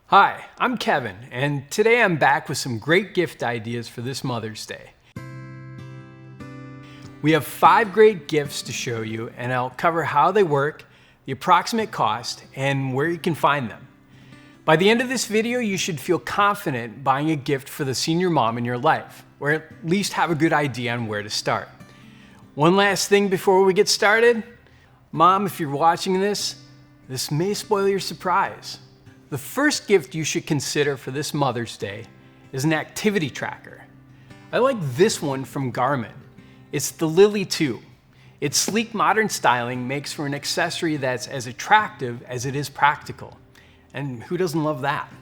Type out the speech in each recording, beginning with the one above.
Hi, I'm Kevin, and today I'm back with some great gift ideas for this Mother's Day. We have 5 great gifts to show you, and I'll cover how they work, the approximate cost, and where you can find them. By the end of this video, you should feel confident buying a gift for the senior mom in your life, or at least have a good idea on where to start. One last thing before we get started. Mom, if you're watching this may spoil your surprise. The first gift you should consider for this Mother's Day is an activity tracker. I like this one from Garmin. It's the Lily 2. Its sleek modern styling makes for an accessory that's as attractive as it is practical. And who doesn't love that?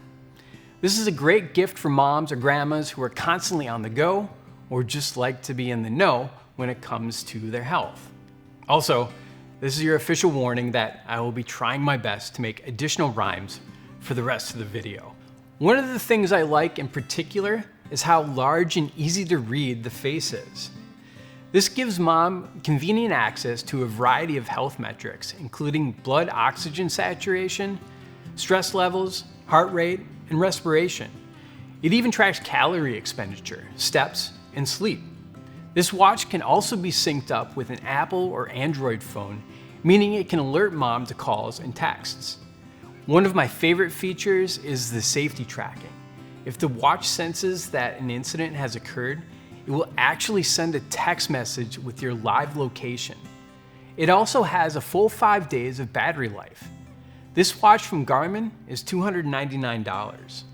This is a great gift for moms or grandmas who are constantly on the go or just like to be in the know when it comes to their health. Also, this is your official warning that I will be trying my best to make additional rhymes for the rest of the video. One of the things I like in particular is how large and easy to read the face is. This gives mom convenient access to a variety of health metrics, including blood oxygen saturation, stress levels, heart rate, and respiration. It even tracks calorie expenditure, steps, and sleep. This watch can also be synced up with an Apple or Android phone, meaning it can alert mom to calls and texts. One of my favorite features is the safety tracking. If the watch senses that an incident has occurred, it will actually send a text message with your live location. It also has a full 5 days of battery life. This watch from Garmin is $299.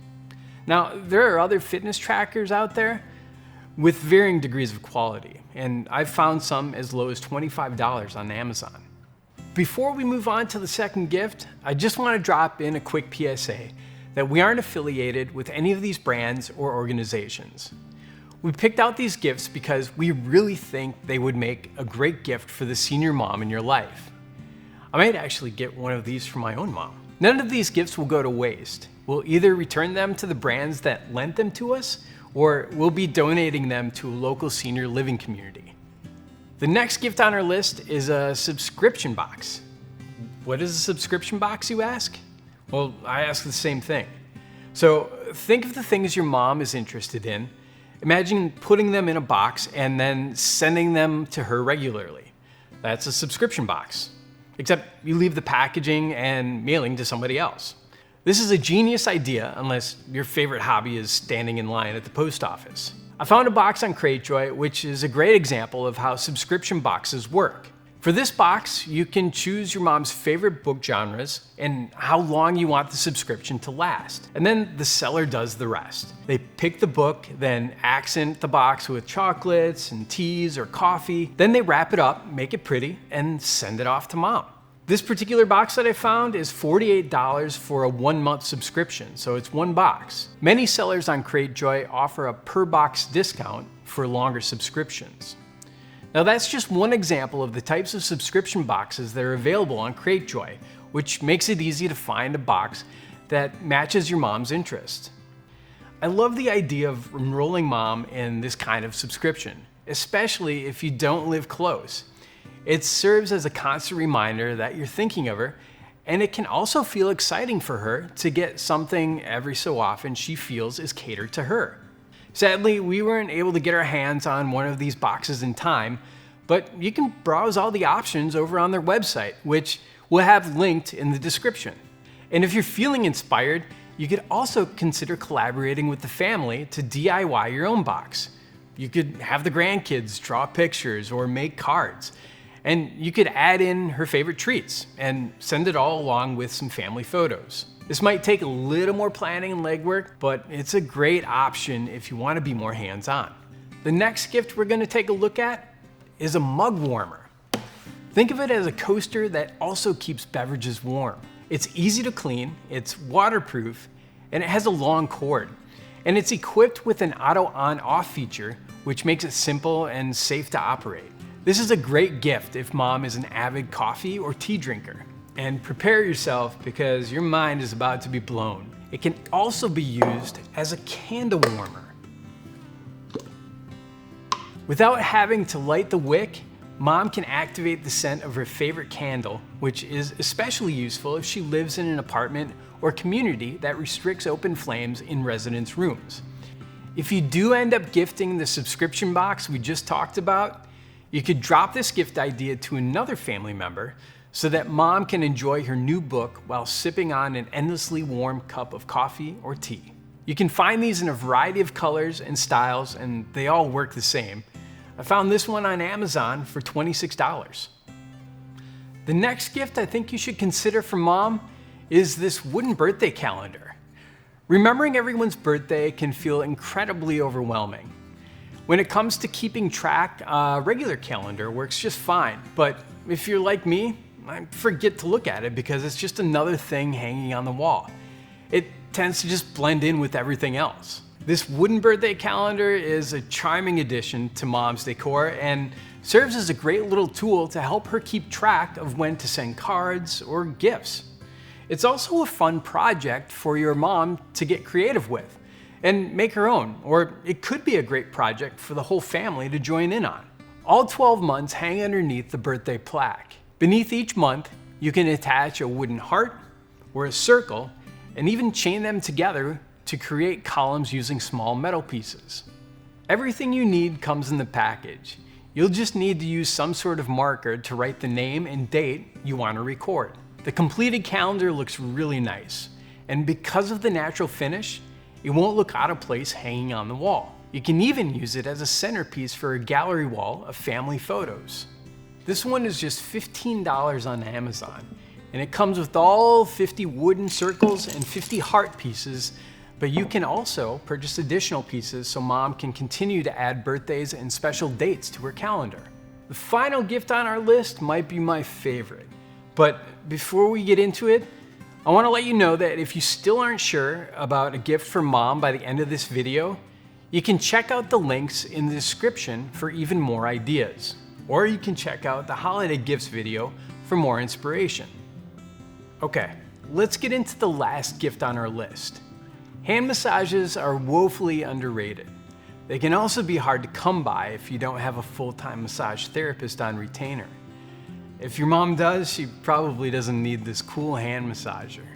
Now, there are other fitness trackers out there with varying degrees of quality, and I've found some as low as $25 on Amazon. Before we move on to the second gift, I just want to drop in a quick PSA that we aren't affiliated with any of these brands or organizations. We picked out these gifts because we really think they would make a great gift for the senior mom in your life. I might actually get one of these for my own mom. None of these gifts will go to waste. We'll either return them to the brands that lent them to us, or we'll be donating them to a local senior living community. The next gift on our list is a subscription box. What is a subscription box, you ask? Well, I ask the same thing. So think of the things your mom is interested in. Imagine putting them in a box and then sending them to her regularly. That's a subscription box, except you leave the packaging and mailing to somebody else. This is a genius idea unless your favorite hobby is standing in line at the post office. I found a box on Cratejoy, which is a great example of how subscription boxes work. For this box, you can choose your mom's favorite book genres and how long you want the subscription to last. And then the seller does the rest. They pick the book, then accent the box with chocolates and teas or coffee. Then they wrap it up, make it pretty, and send it off to mom. This particular box that I found is $48 for a 1-month subscription, so it's one box. Many sellers on Cratejoy offer a per box discount for longer subscriptions. Now that's just one example of the types of subscription boxes that are available on Cratejoy, which makes it easy to find a box that matches your mom's interest. I love the idea of enrolling mom in this kind of subscription, especially if you don't live close. It serves as a constant reminder that you're thinking of her, and it can also feel exciting for her to get something every so often she feels is catered to her. Sadly, we weren't able to get our hands on one of these boxes in time, but you can browse all the options over on their website, which we'll have linked in the description. And if you're feeling inspired, you could also consider collaborating with the family to DIY your own box. You could have the grandkids draw pictures or make cards. And you could add in her favorite treats and send it all along with some family photos. This might take a little more planning and legwork, but it's a great option if you want to be more hands-on. The next gift we're going to take a look at is a mug warmer. Think of it as a coaster that also keeps beverages warm. It's easy to clean, it's waterproof, and it has a long cord. And it's equipped with an auto on-off feature, which makes it simple and safe to operate. This is a great gift if mom is an avid coffee or tea drinker. And prepare yourself because your mind is about to be blown. It can also be used as a candle warmer. Without having to light the wick, Mom can activate the scent of her favorite candle, which is especially useful if she lives in an apartment or community that restricts open flames in residents' rooms. If you do end up gifting the subscription box we just talked about, you could drop this gift idea to another family member so that Mom can enjoy her new book while sipping on an endlessly warm cup of coffee or tea. You can find these in a variety of colors and styles, and they all work the same. I found this one on Amazon for $26. The next gift I think you should consider for Mom is this wooden birthday calendar. Remembering everyone's birthday can feel incredibly overwhelming. When it comes to keeping track, a regular calendar works just fine, but if you're like me, I forget to look at it because it's just another thing hanging on the wall. It tends to just blend in with everything else. This wooden birthday calendar is a charming addition to Mom's decor and serves as a great little tool to help her keep track of when to send cards or gifts. It's also a fun project for your mom to get creative with and make her own, or it could be a great project for the whole family to join in on. All 12 months hang underneath the birthday plaque. Beneath each month, you can attach a wooden heart or a circle and even chain them together to create columns using small metal pieces. Everything you need comes in the package. You'll just need to use some sort of marker to write the name and date you want to record. The completed calendar looks really nice, and because of the natural finish, it won't look out of place hanging on the wall. You can even use it as a centerpiece for a gallery wall of family photos. This one is just $15 on Amazon, and it comes with all 50 wooden circles and 50 heart pieces, but you can also purchase additional pieces so Mom can continue to add birthdays and special dates to her calendar. The final gift on our list might be my favorite, but before we get into it, I want to let you know that if you still aren't sure about a gift for Mom by the end of this video, you can check out the links in the description for even more ideas, or you can check out the holiday gifts video for more inspiration. Okay, let's get into the last gift on our list. Hand massages are woefully underrated. They can also be hard to come by if you don't have a full-time massage therapist on retainer. If your mom does, she probably doesn't need this cool hand massager.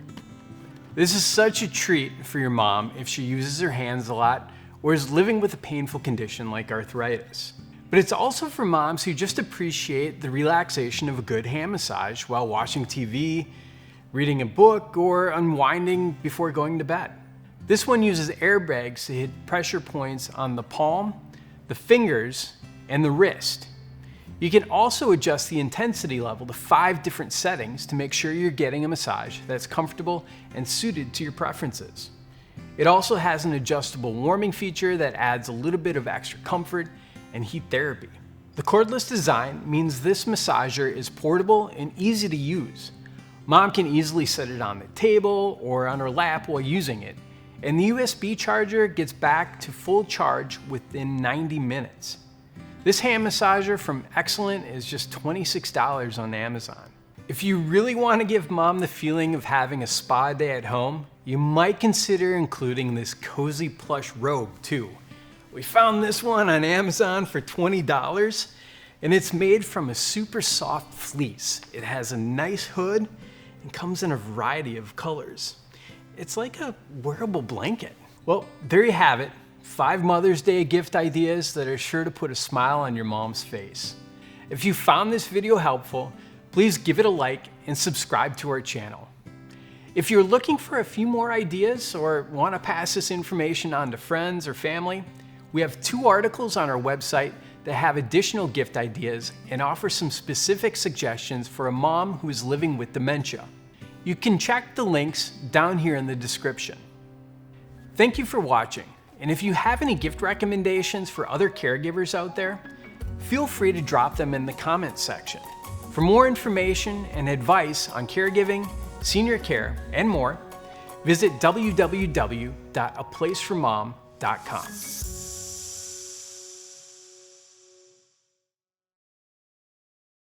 This is such a treat for your mom if she uses her hands a lot or is living with a painful condition like arthritis. But it's also for moms who just appreciate the relaxation of a good hand massage while watching TV, reading a book, or unwinding before going to bed. This one uses airbags to hit pressure points on the palm, the fingers, and the wrist. You can also adjust the intensity level to 5 different settings to make sure you're getting a massage that's comfortable and suited to your preferences. It also has an adjustable warming feature that adds a little bit of extra comfort and heat therapy. The cordless design means this massager is portable and easy to use. Mom can easily set it on the table or on her lap while using it, and the USB charger gets back to full charge within 90 minutes. This hand massager from Excellent is just $26 on Amazon. If you really want to give Mom the feeling of having a spa day at home, you might consider including this cozy plush robe too. We found this one on Amazon for $20, and it's made from a super soft fleece. It has a nice hood and comes in a variety of colors. It's like a wearable blanket. Well, there you have it. 5 Mother's Day gift ideas that are sure to put a smile on your mom's face. If you found this video helpful, please give it a like and subscribe to our channel. If you're looking for a few more ideas or want to pass this information on to friends or family, we have 2 articles on our website that have additional gift ideas and offer some specific suggestions for a mom who is living with dementia. You can check the links down here in the description. Thank you for watching, and if you have any gift recommendations for other caregivers out there, feel free to drop them in the comments section. For more information and advice on caregiving, senior care, and more, visit www.aplaceformom.com.